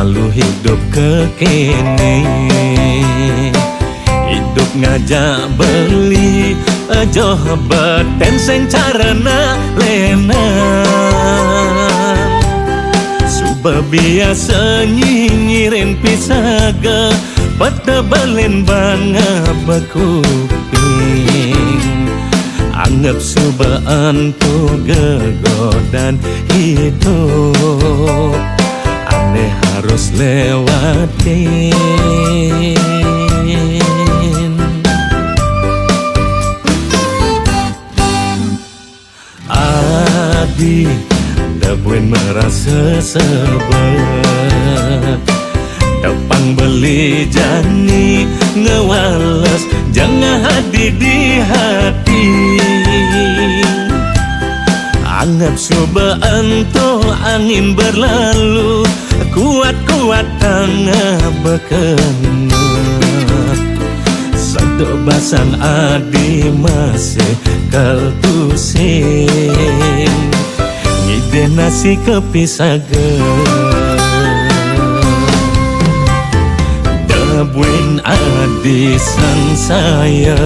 selalu hidup kekini. Hidup ngajak beli aja beten sing carana lena. Suba biasa nyinyirin pisaga pada balen banga bekuping. Anggap subaan tu gegodan hidup, aneh harus lewatin. Adi debuin merasa sebab Tepang beli jani ngewales jangan hadi di hati. Anggap cobaan to angin berlalu, kuat-kuat tangga bekena. Satu basan adi masih kaltusing, ngide nasi kepisagan. Buin adisan saya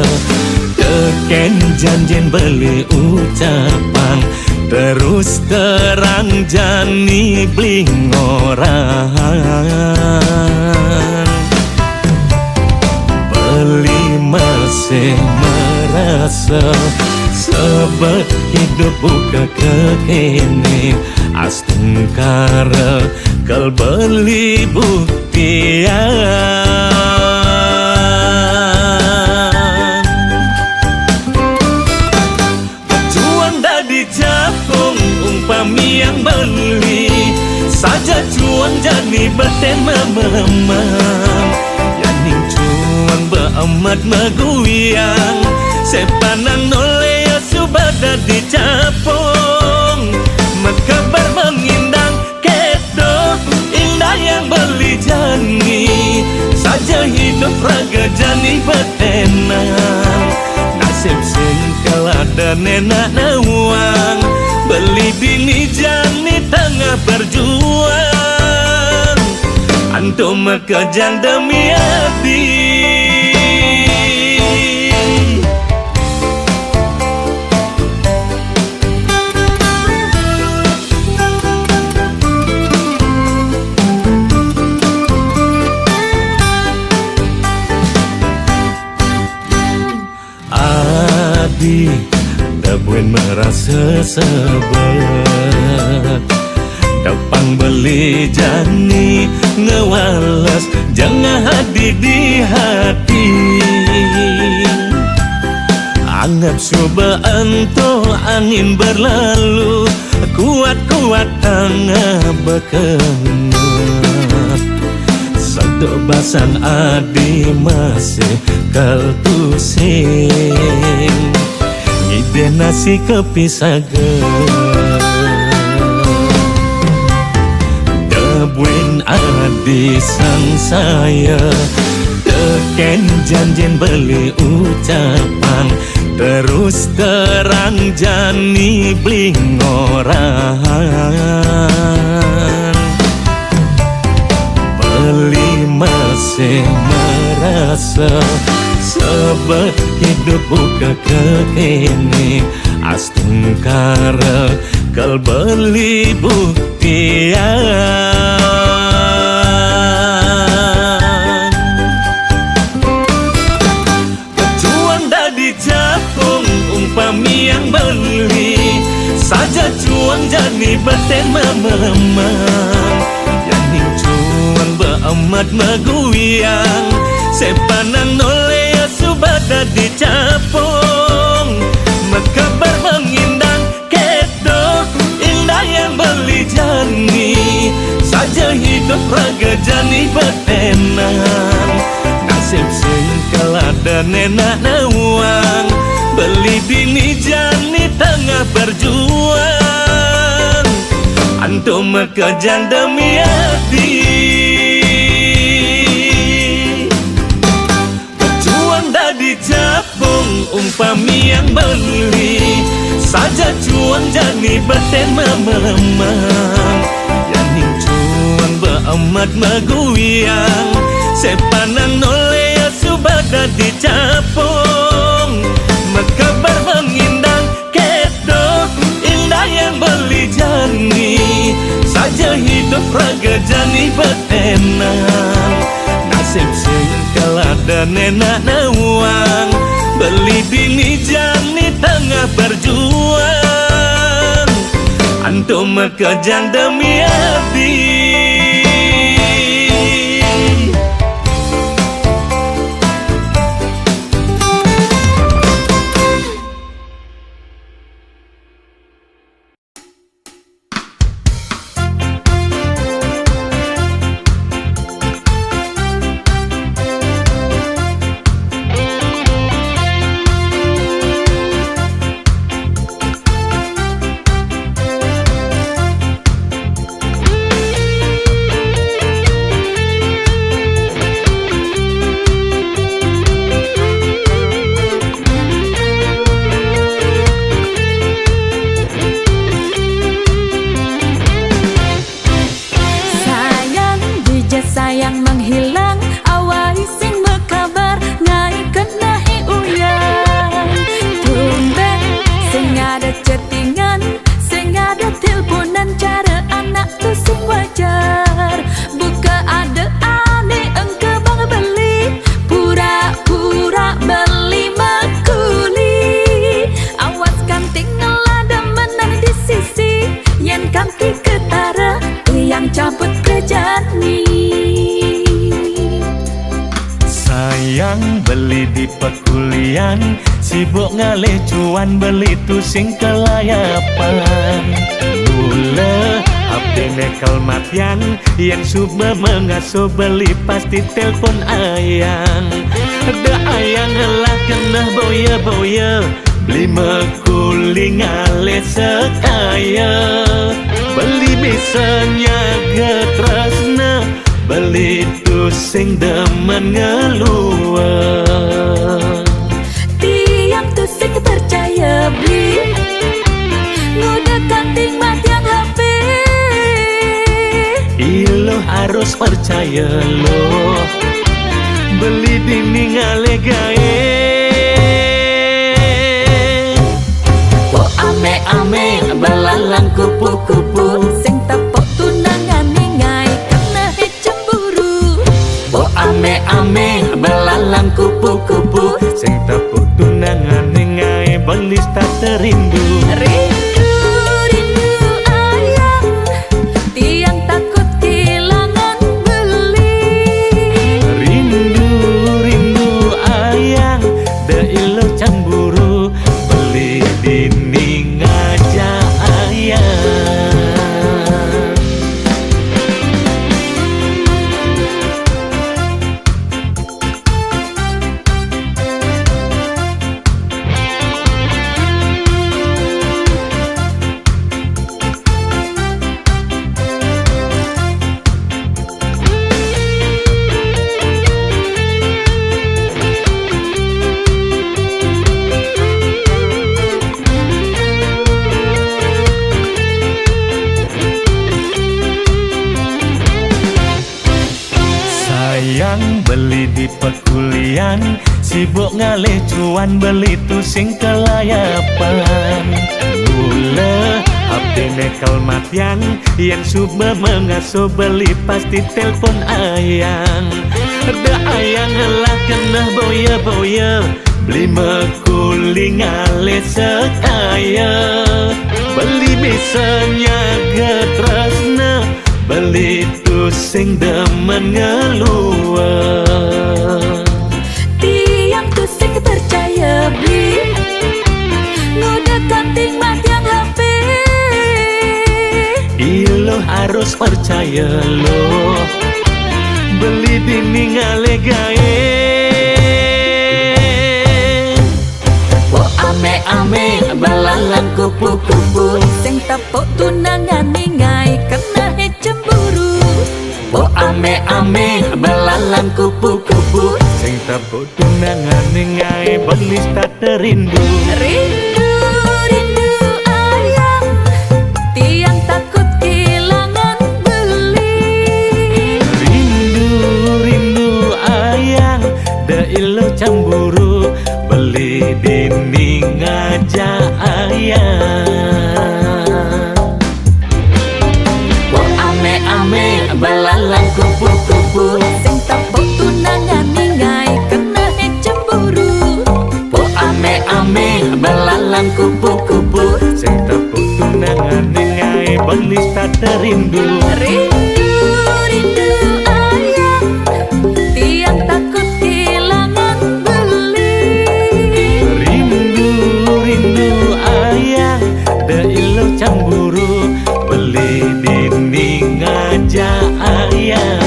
teken janjin beli ucapan, terus terang jani bling orang. Beli masih merasa sebab hidup buka kekini. Astengkara kal beli buktian. Cuan dah dijapung umpami yang beli, saja cuan jadi beten mememang. Yaning cuan beamat meguyang, sepanang noleh subada dicapung. Mekabar mengindang kedo indah yang beli jani, saja hidup raga jani betenang. Nasib singkal ada nenak nawang, beli bini jani tengah berjuang. Antum mekejang demi hati. Debuin merasa sebab Tepang beli jani ngewalas jangan hadi di hati. Anggap cobaan to angin berlalu, kuat-kuat tangga bekena. Satu basan adi masih kaltusing, ngide nasi kepisagan. Debuin adisan saya teken janjin beli ucapan, terus terang jani bling orang. Beli masih merasa sebab hidup buka kekini. Astengkara kal beli buktian. Cuan dah dijapung umpami yang beli, saja cuan jadi beten mememang. Yaning cuan beamat meguyang, sepanang noleh subada dicapung. Mekabar mengindang kedo indah yang beli jani, saja hidup raga jani betenang. Nasib singkal ada nenak nawang, beli bini jani tengah berjuang. Antum mekejang demi hati. Dijapung umpami yang beli, saja cuan jadi beten mememang. Yaning cuan amat maguyang sepanang nole subada dicapung mekabar mengindang kedo indah yang beli jani saja hidup raga jani betenang nasib sing kalada nenak nawang beli bini jani tengah berjuang antum mekejang demi hati. Sayang menghilang awai sing mekabar ngai kenahi uyang tumben sing ada chattingan sing ada teleponan cara anak tu sing wajar buka ada ane engke bang beli pura-pura beli makuli awas kan tinggal ada menan di sisi yen kanti ketara yang cabut kerjani. Sayang beli di pekulian sibuk ngalih cuan beli tu sing kelayapan mula abdi nekal matian yang suba mengasuh beli pasti telpon ayang ada ayang lah kena boya-boya beli mekuli ngalih sekaya beli misalnya getresna beli tu sing demen ngeluar tiang tu sing percaya beli ngudah kanting mat yang HP ilo harus percaya lo beli dinding ale gae oh ame-ame belalang kupu-kupu sing tepuk tunangan ningai kena cemburu oh ame-ame belalang kupu-kupu sing tepuk tunangan ningai belis tak terindu rindu ayang tiang takut kehilangan beli rindu ayang da ilo cemburu beli dinding aja ayang. Sayang beli di pekulian sibuk ngalih cuan beli tu sing kelayapan mula abdi nekal matian yang suba mengasuh beli pasti telpon ayang ada ayang lah kena boya-boya beli mekuli ngalih sekaya beli misalnya getresna beli tu sing demen ngeluar tiang tu sing percaya beli ngudah kanting mat yang HP ilo harus percaya lo beli dinding ale gae oh ame-ame belalang kupu-kupu sing tepuk tunangan ningai kena cemburu oh ame-ame belalang kupu-kupu sing tepuk tunangan ningai belis tak terindu rindu ayang tiang takut kehilangan beli Ame-ame belalang kupu-kupu Sing tepuk tunangan ningai kena cemburu. Ame-ame belalang kupu-kupu Sing tepuk tunangan ningai belis tak terindu. Rindu, rindu ayah, tiang takut kehilangan beli. Rindu, rindu ayah Deilo cemburu beli dinding aja ayah.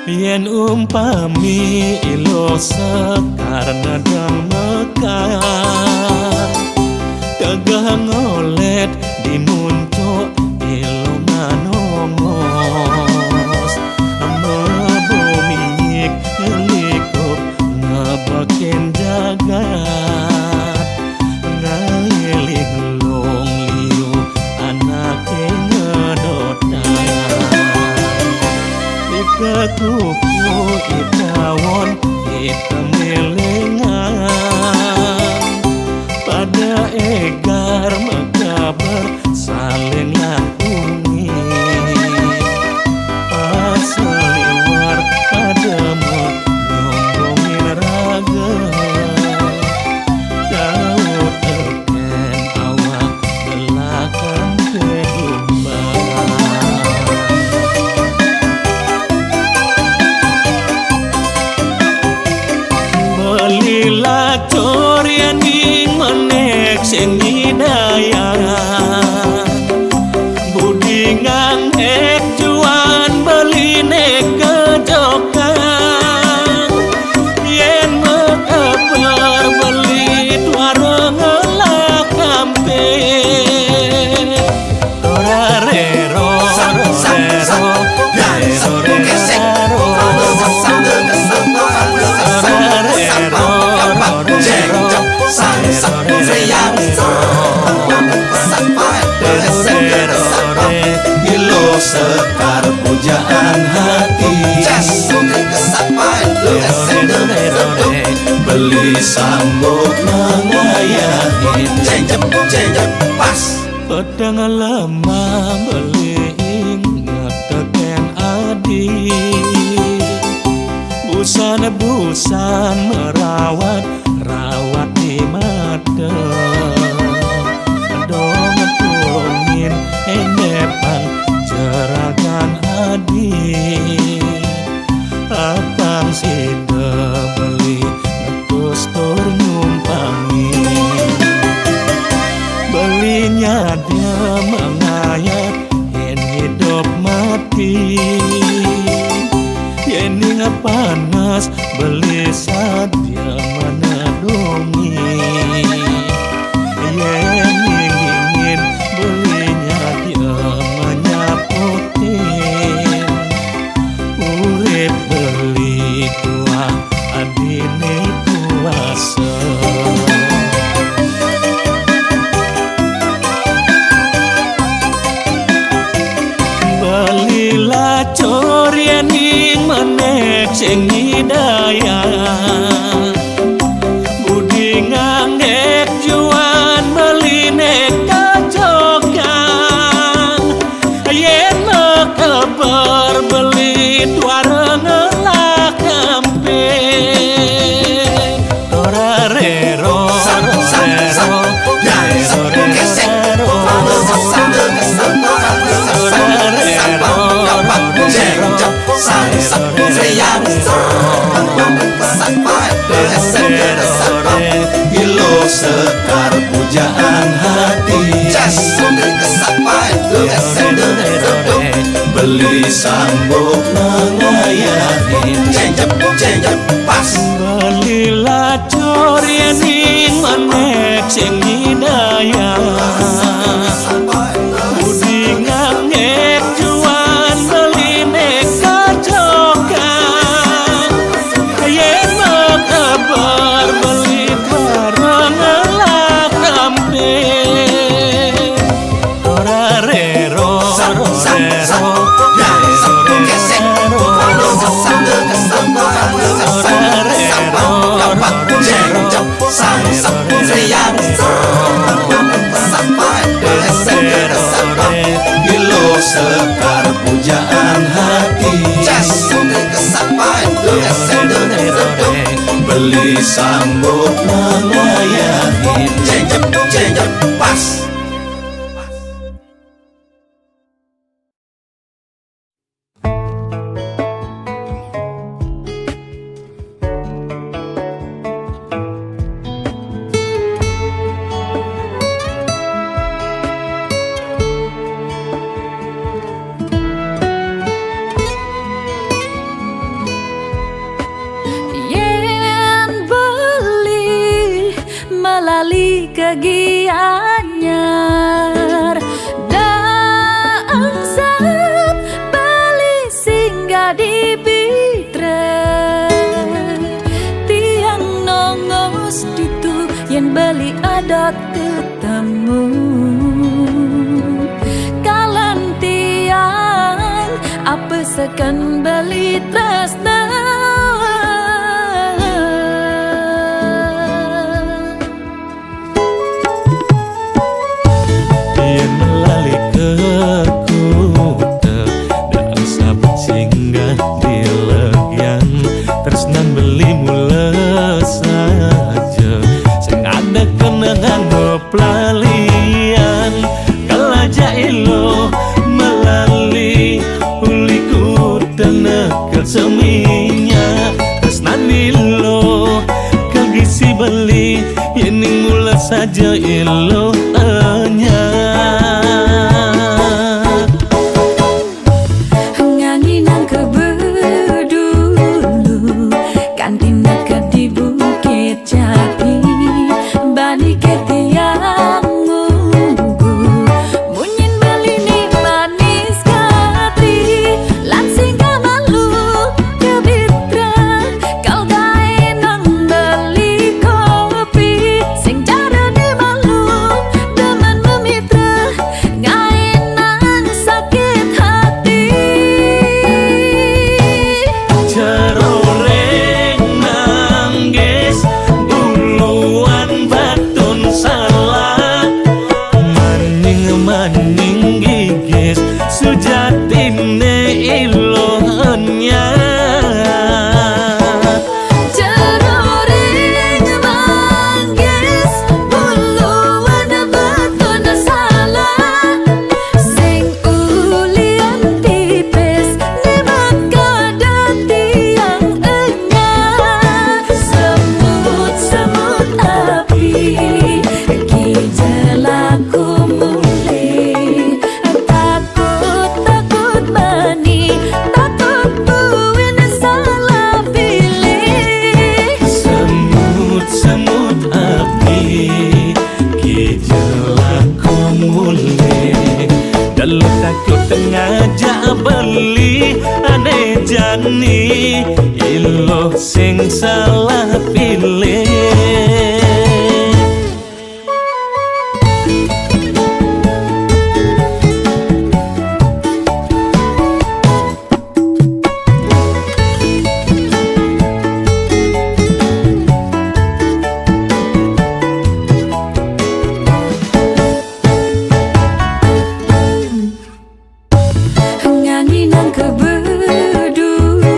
Yen umpami ilo sekar nadang mekar Tegah ngolet di muncuk ilo manongos Mebumik ngelikup ngebakin jagat Ngailing long liu anake ngedotan Ketupu itawon kita melengan pada egar mekabar saling lakungi paseliwar pada menyombongin raga Daud teken awak belakang kedumbang. Lila corian ing menek sing hidayah Budi ngang ek juan beline kejokan Yen mekeber beli tuara ngelak kampe Torarero, sekar pujaan hati beli sanggup mengayahin pas pedang lemah beli ingat teken adi busan merawat di mata dong tulungin enepang jeragan adi apang si beli netus tur nyumpangi belinya dia mengayat yen hidup mati yen panas beli sadia menadungi yen ingin belinya dia menyaputin urip beli tua adine kuasa belilah corian ing menek sing hidayah Budi ngangek juan beline kajokan yen mekeber beli tuara ngelak kampe torarero sekar pujaan hati beli sanggup mengayahin pas belilah corian ing menek sing hidayah Budi ngangek juan beline kajokan Beli sambut nangayahin cengcep pas. Yen beli melalui kegianyar dangsap beli singgah di Bitra tiang nongos ditu yen beli adot ketemu kalan tiang apa sekan beli tresna. Pelalian kalaja ilo melali uliku tenekel seminya tresnan ilo kagisi beli yening mula saja ilo enya nganginang kebedulu kantin dekat di Bukit Jati bani ketiang ngunggu munyin beli ni manis katri lansing kamalu ke Bitra kau gae nang beli kopi sing cara di malu demen memitra gae nang sakit hati ceroreng nangis buluan batun salah maning gigis sujatine ilohnya ceroreng manggis buluan batun salah sing ulian tipis ni makada tiang enya semut api kijelaku muli takut bani takut buin salah pilih semut api kijelaku mulai dalam takut ngajak beli aneh jani iloh sing salah pilih. nganginang kebedulu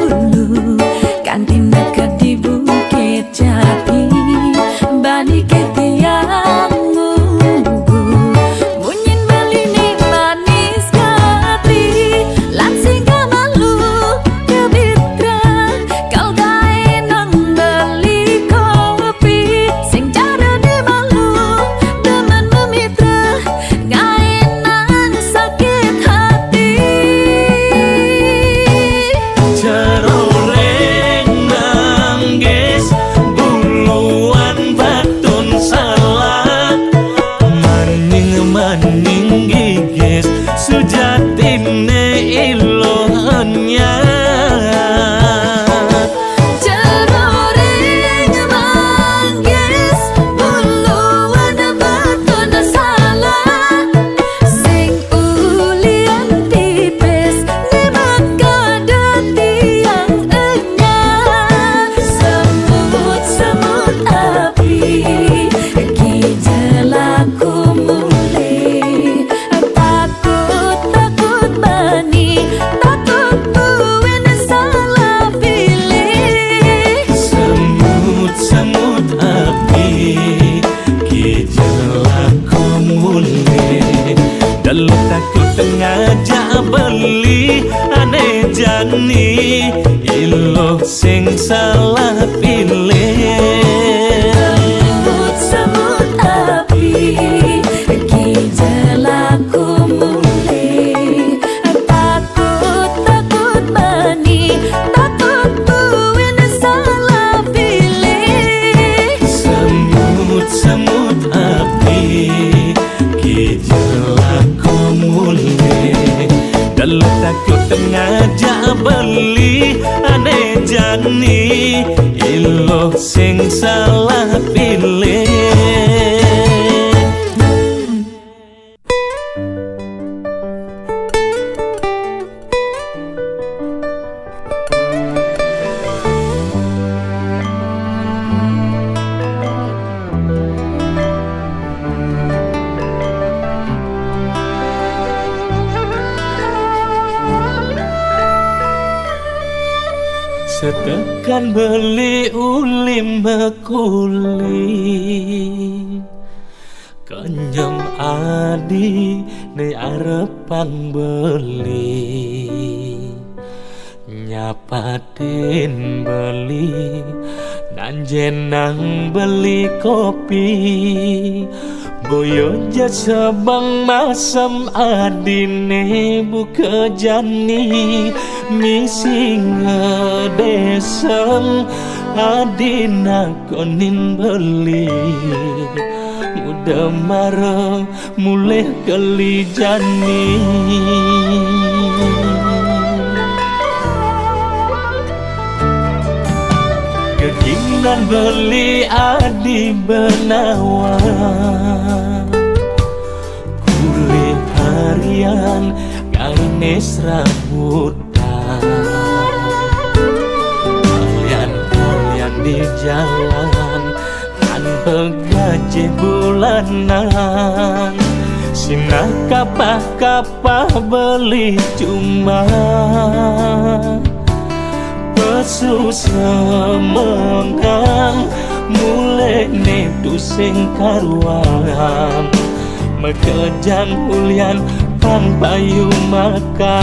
kantin dekat di Bukit Jati Illo sing salah pilih. Semut api gejalaku mulai takut mani takut buin salah pilih. Semut api gejalaku mulai dalam takut ngajak beli aneh jani. Illo sing salah pilih. Setekan beli ulim bekuli kenyam adi ne arepan beli nyapatin beli dan jenang beli kopi boyo jasa bang masam adine buka jani misi ngedesem adina konin beli muda marah mulai keli jani. Kekinan beli adi benawa kuli harian gaines rambutan kalian di jalan tanpa gaji bulanan sinah kapah beli cuma pesu semengang mulai nedu sing karuan mekejang hulian pang payu makan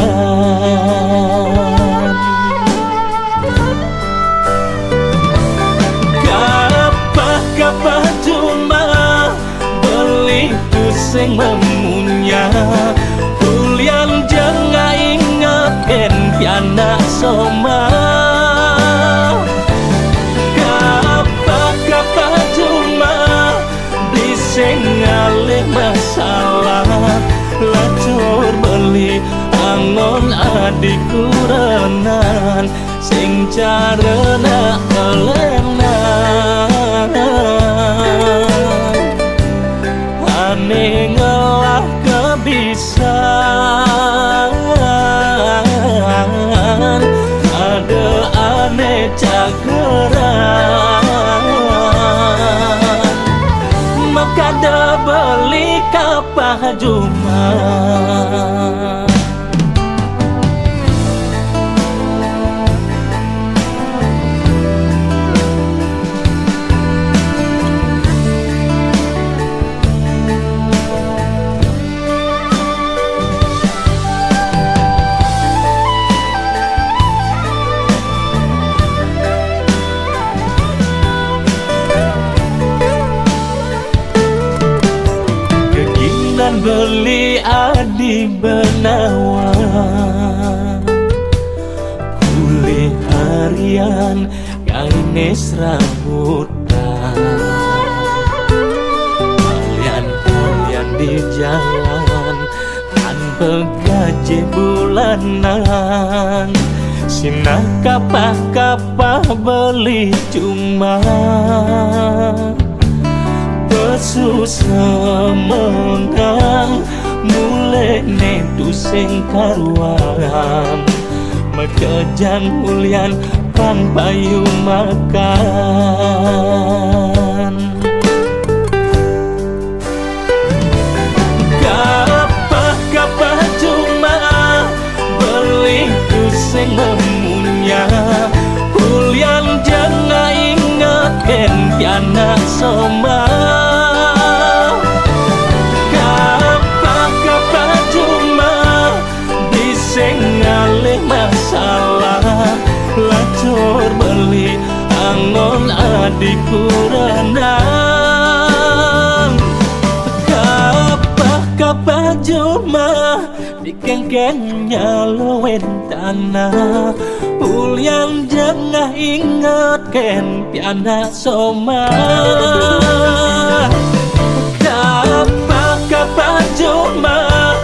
kapah cuma beli pusing memunya hulian jangan ingatkan piana soma. Kapah cuma bising ngalih masalah lacur beli angon adik kurenan sing carana elenan ane ngelah kebisan ada ane cageran makada beli kapah cuma. Beli adi benawa kuli harian gaines rambutan kalian di jalan tanpa gaji bulanan sinah kapah beli cuma pesu semengang mulai nedu sing karuan mekejang hulian pang payu makan kapah cuma beli sing memunya hulian jangan ingatkan piana soma. Masalah lacur angon adikku renang. Kapah cuma dikengkengnya loen tanah. Ulian jangan ingat ken piana soma. Kapah cuma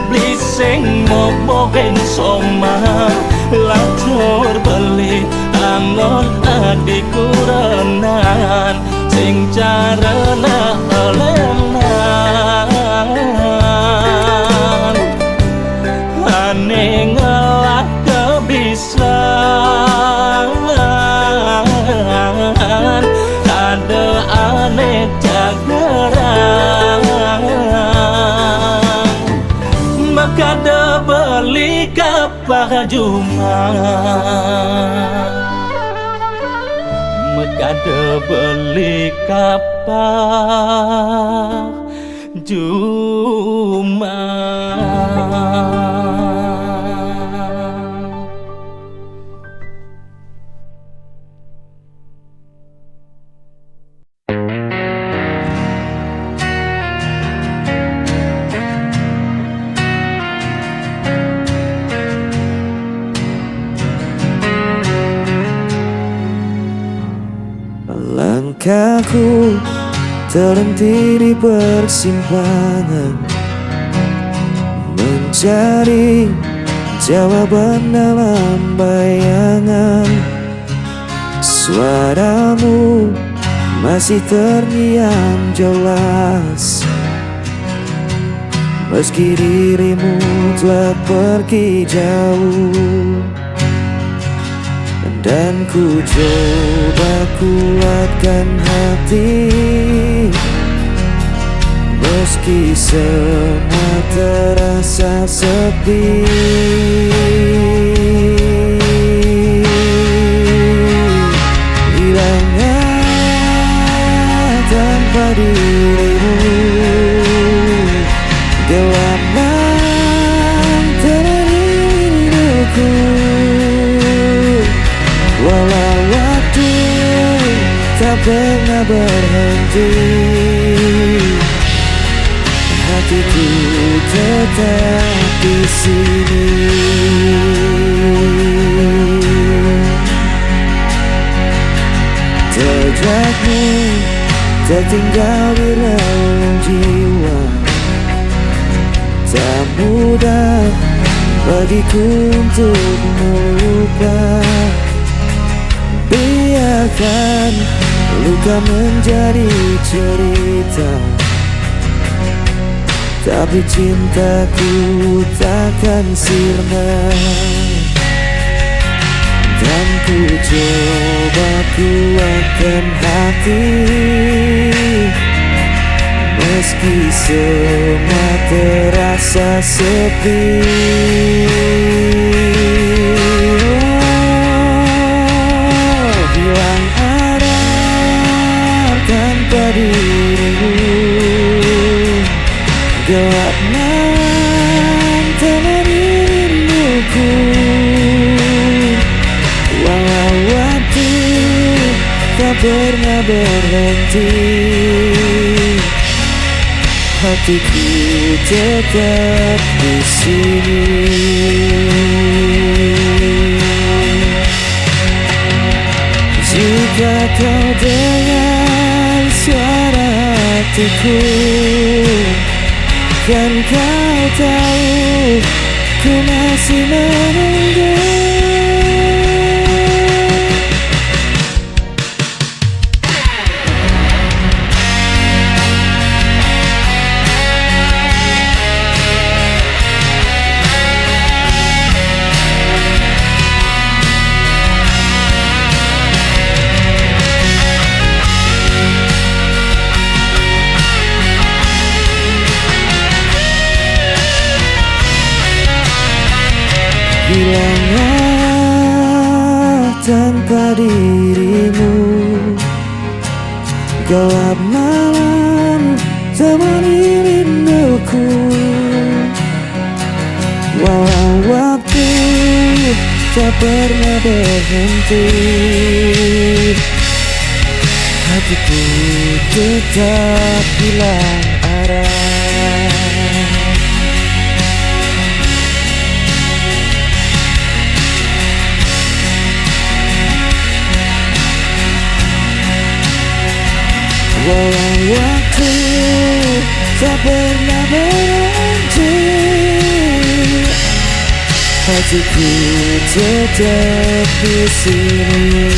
bliseng mobogen soma. Lacur beli angon adikku renan sing carana elenan. Ane ngalah kebisan ada ane jageran. Maka ada beli kapah cuma. Mekade beli kapah cuma. Langkahku terhenti di persimpangan, mencari jawaban dalam bayangan. Suaramu masih terngiang jelas, meski dirimu telah pergi jauh. Dan ku coba kuatkan hati, meski semua terasa sepi. Hilangnya tanpa dirimu, gelap malam terhadap hidupku. Walau waktu tak pernah berhenti, hatiku tetap di sini. Jejakmu tertinggal di relung jiwa, tak mudah bagiku untuk melupakan. Biarkan luka menjadi cerita, tapi cintaku takkan sirna. Dan ku coba kuatkan hati, meski semua terasa sepi. Hilang arah tanpa dirimu, gelap malam temani rinduku. Walau waktu tak pernah berhenti, hatiku tetap di sini. Jika kau dengar suara hatiku, kan kau tahu ku masih menunggu. Hilangnya tanpa dirimu, gelap malam temani rinduku. Walau waktu tak pernah berhenti, hatiku tetap hilang arah. Walau waktu tak pernah berhenti, hatiku tetap di sini.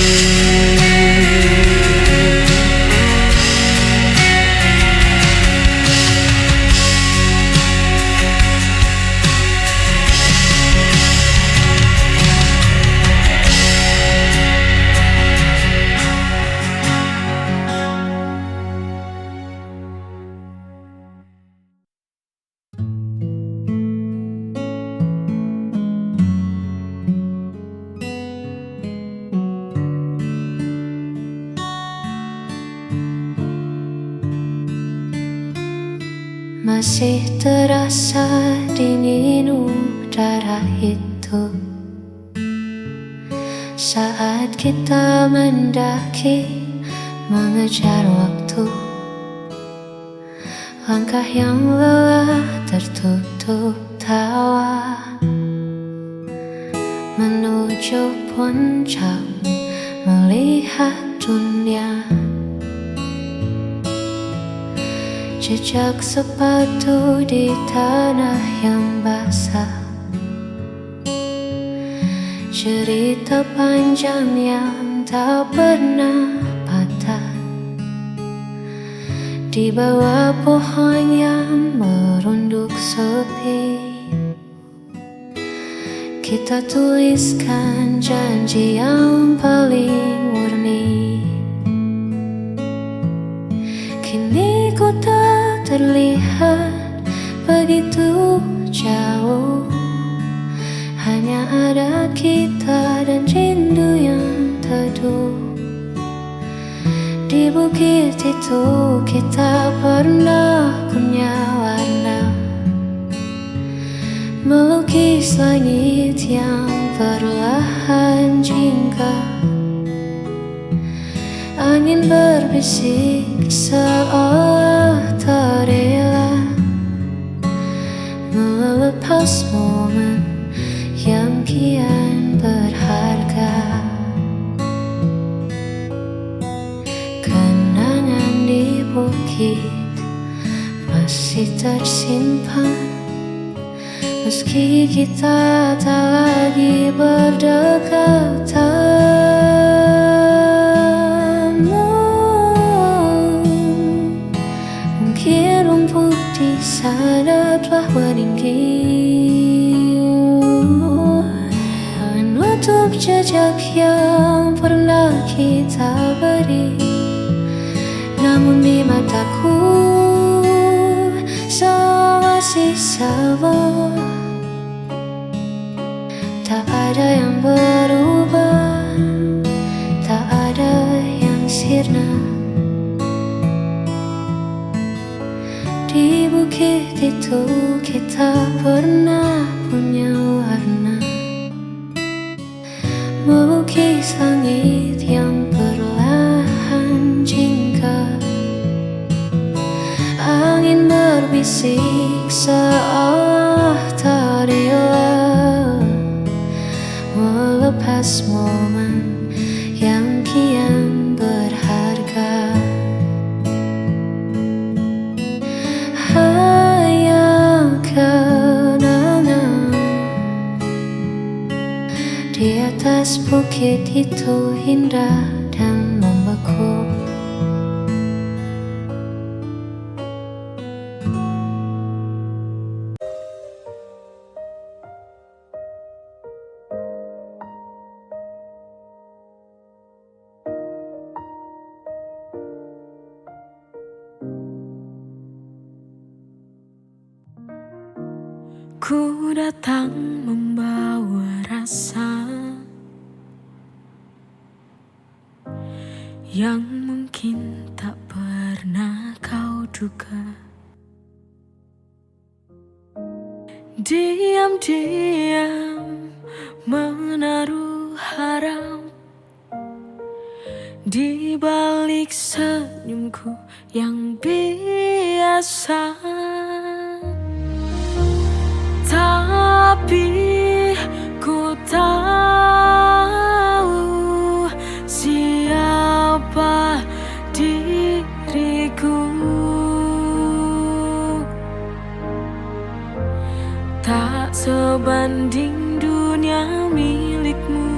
Masih terasa dingin udara itu saat kita mendaki mengejar waktu. Langkah yang lelah tertutup tawa menuju puncak melihat dunia. Jejak sepatu di tanah yang basah, cerita panjang yang tak pernah patah. Di bawah pohon yang merunduk sepi, kita tuliskan janji yang paling murni. Kini ku tak terlihat begitu jauh, hanya ada kita dan rindu yang teduh. Di bukit itu kita pernah punya warna, melukis langit yang perlahan jingga. Angin berbisik seolah tak rela melepas momen yang kian berharga. Kenangan di bukit masih tersimpan, meski kita tak lagi berdekatan. Mungkin rumput di sana telah meninggi, menutup jejak yang pernah kita beri. Namun di mataku semua masih sama, tak ada yang berubah, tak ada yang sirna. Di bukit itu kita pernah punya warna, melukis langit yang perlahan jingga. Angin berbisik seolah tak rela melepas momen yang kian berharga. Hanya kenangan di atas bukit itu indah dan membeku. Ku datang membawa rasa yang mungkin tak pernah kau duga. Diam-diam menaruh harap di balik senyumku yang biasa. Tapi ku tahu siapa diriku. Tak sebanding dunia milikmu.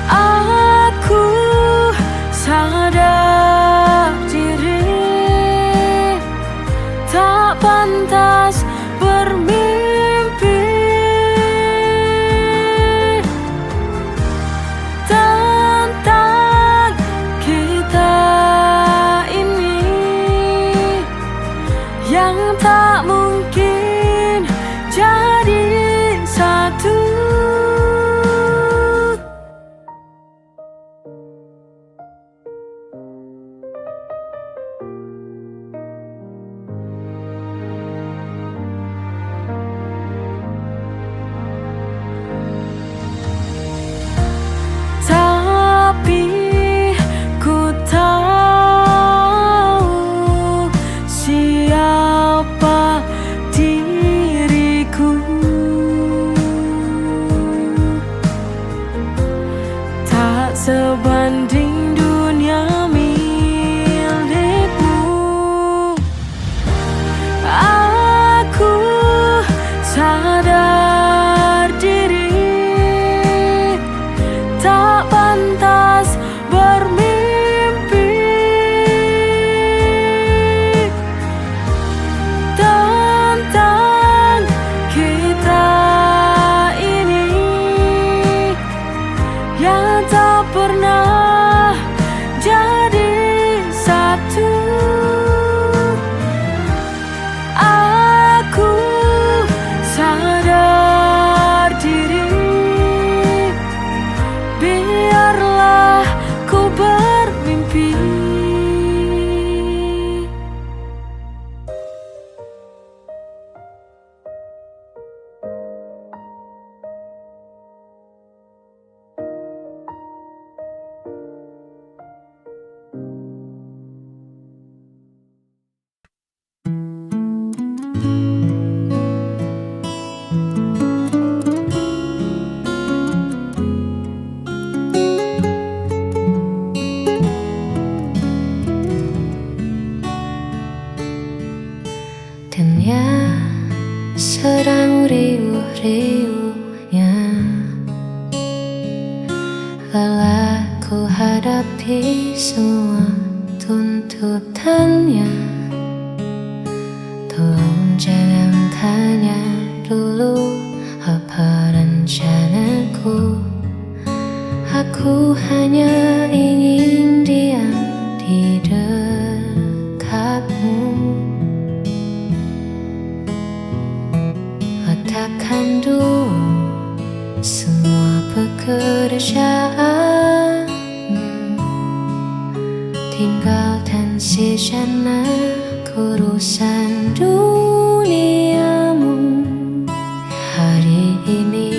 Aku sadar diri tak pantas bermimpi tentang kita ini yang tak mungkin jadi satu. Tapi ku tahu siapa diriku. Tak sebanding dunia milikmu. Aku sadar diri tak pantas bermimpi tentang kita ini yang tak pernah jadi satu. Aku sadar diri, biarlah ku bermimpi. Dunia sedang riuh-riuhnya, lelah ku hadapi semua tuntutannya. Tolong jangan tanya dulu apa rencanaku. Aku hanya ingin diam di dekatmu. Letakkan dulu semua pekerjaan, tinggalkan sejenak urusan duniamu. Hari ini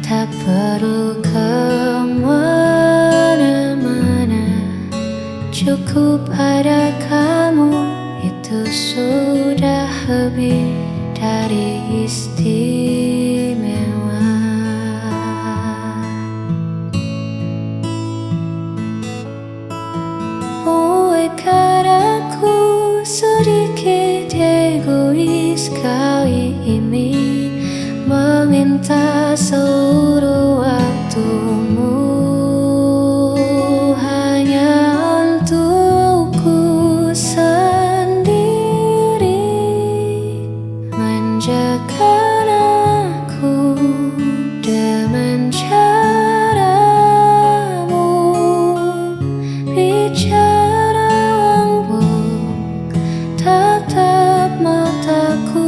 tak perlu kemana-mana, cukup ada kamu, itu sudah lebih dari istimewa. Buatkan aku sedikit egois kali ini, meminta seluruh waktumu hanya untukku sendiri. Manjakan aku dengan caramu, bicara lembut, tatap mataku.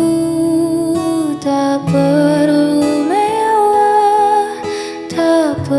Tak perlu mewah, tak perlu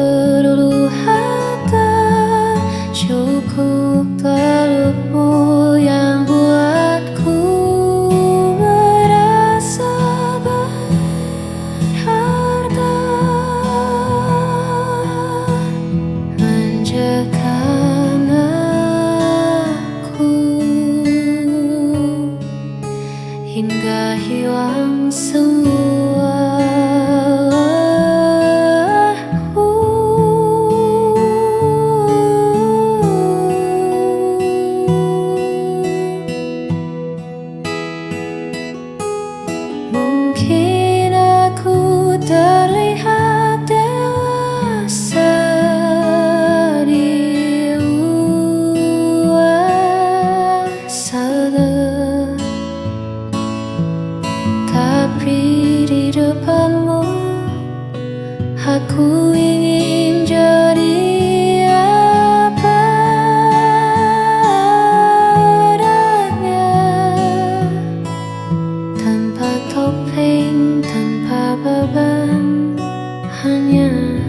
sana.